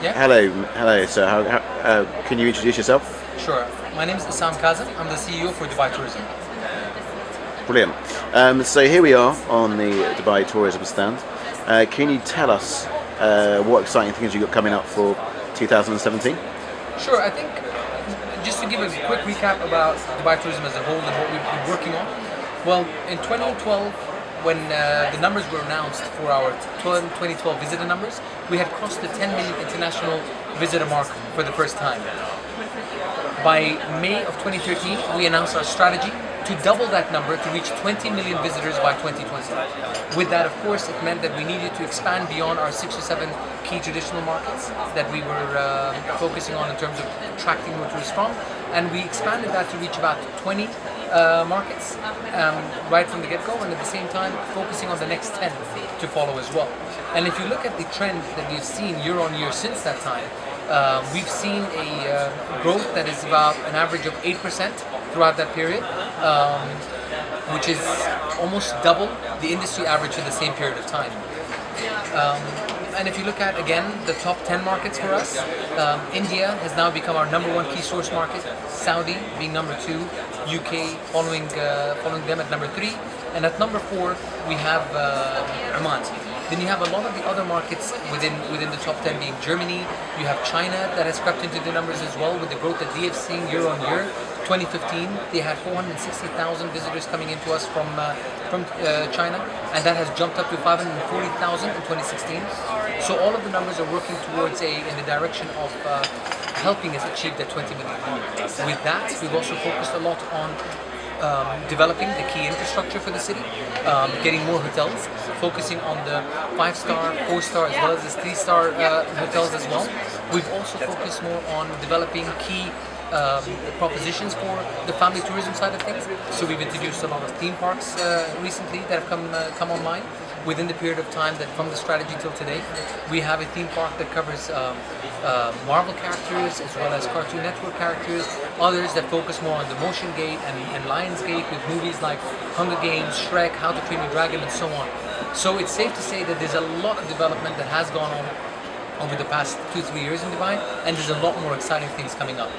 Yeah? Hello. So, can you introduce yourself? Sure. My name is Issam Kazim. I'm the CEO for Dubai Tourism. Brilliant. So here we are on the Dubai Tourism stand. Can you tell us what exciting things you've got coming up for 2017? Sure. I think just to give a quick recap about Dubai Tourism as a whole and what we've been working on. Well, in 2012, when the numbers were announced for our 2012 visitor numbers, we had crossed the 10 million international visitor mark for the first time. By May of 2013, we announced our strategy to double that number to reach 20 million visitors by 2020. With that, of course, it meant that we needed to expand beyond our 6 or 7 key traditional markets that we were focusing on in terms of attracting more tourists from, and we expanded that to reach about 20 markets right from the get-go, and at the same time focusing on the next 10 to follow as well. And if you look at the trend that we've seen year on year since that time, we've seen a growth that is about an average of 8% throughout that period, which is almost double the industry average for the same period of time. And if you look at, again, the top 10 markets for us, India has now become our #1 key source market, Saudi being number 2, UK following them at number 3, and at number 4 we have Oman. Then you have a lot of the other markets within the top 10 being Germany. You have China that has crept into the numbers as well with the growth that they have seen year on year. 2015, they had 460,000 visitors coming into us from China, and that has jumped up to 540,000 in 2016. So all of the numbers are working towards in the direction of helping us achieve that 20 million. With that, we've also focused a lot on developing the key infrastructure for the city, getting more hotels, focusing on the 5-star, 4-star as well as the 3-star hotels as well. We've also focused more on developing key propositions for the family tourism side of things. So we've introduced a lot of theme parks recently that have come online. Within the period of time that from the strategy till today, we have a theme park that covers Marvel characters as well as Cartoon Network characters, others that focus more on the Motion Gate and Lionsgate with movies like Hunger Games, Shrek, How to Train Your Dragon, and so on. So it's safe to say that there's a lot of development that has gone on over the past 2-3 years in Dubai, and there's a lot more exciting things coming up.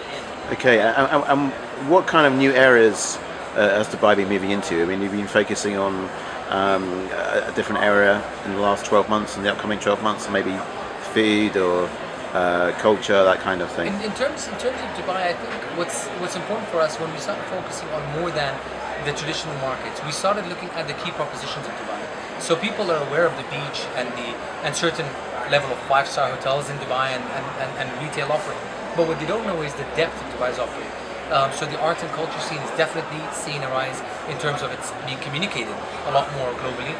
Okay, and what kind of new areas has Dubai been moving into? I mean, you've been focusing on a different area in the last 12 months and the upcoming 12 months, maybe food or culture, that kind of thing. In terms of Dubai, I think what's important for us when we started focusing on more than the traditional markets, we started looking at the key propositions of Dubai. So people are aware of the beach and certain level of 5-star hotels in Dubai and retail offering. But what they don't know is the depth of Dubai's offering. So the arts and culture scene is definitely seeing a rise in terms of it's being communicated a lot more globally.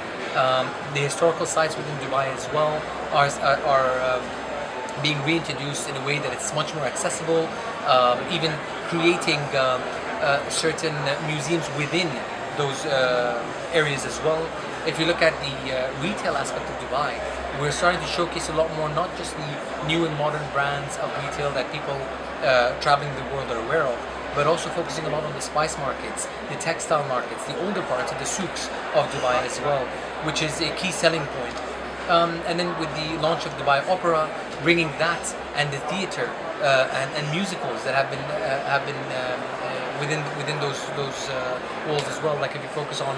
The historical sites within Dubai as well are being reintroduced in a way that it's much more accessible, even creating certain museums within those areas as well. If you look at the retail aspect of Dubai, we're starting to showcase a lot more, not just the new and modern brands of retail that people traveling the world are aware of, but also focusing a lot on the spice markets, the textile markets, the older parts of the souks of Dubai as well, which is a key selling point. And then with the launch of Dubai Opera, bringing that and the theatre and musicals that have been within those walls as well. Like if you focus on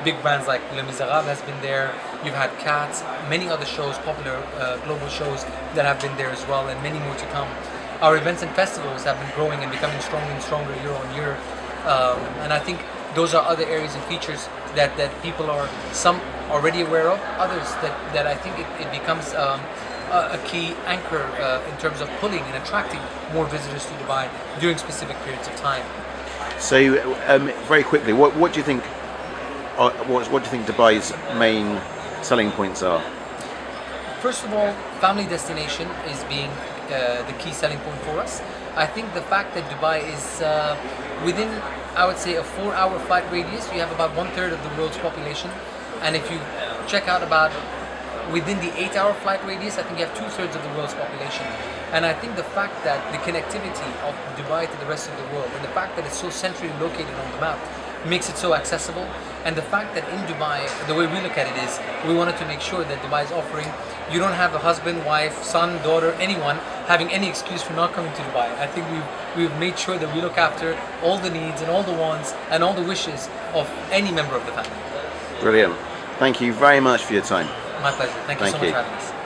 big brands like Les Miserables has been there. You've had Cats, many other shows, popular global shows that have been there as well, and many more to come. Our events and festivals have been growing and becoming stronger and stronger year on year, and I think those are other areas and features that people are some already aware of, others that I think it becomes a key anchor in terms of pulling and attracting more visitors to Dubai during specific periods of time. So, very quickly, what do you think? What do you think Dubai's main selling points are? First of all, family destination is being the key selling point for us. I think the fact that Dubai is within, I would say, a 4-hour flight radius, you have about 1/3 of the world's population, and if you check out about within the 8-hour flight radius, I think you have 2/3 of the world's population. And I think the fact that the connectivity of Dubai to the rest of the world, and the fact that it's so centrally located on the map, makes it so accessible. And the fact that in Dubai, the way we look at it is, we wanted to make sure that Dubai is offering, you don't have a husband, wife, son, daughter, anyone having any excuse for not coming to Dubai. I think we've made sure that we look after all the needs and all the wants and all the wishes of any member of the family. Brilliant. Thank you very much for your time. My pleasure. Thank you so much for having us.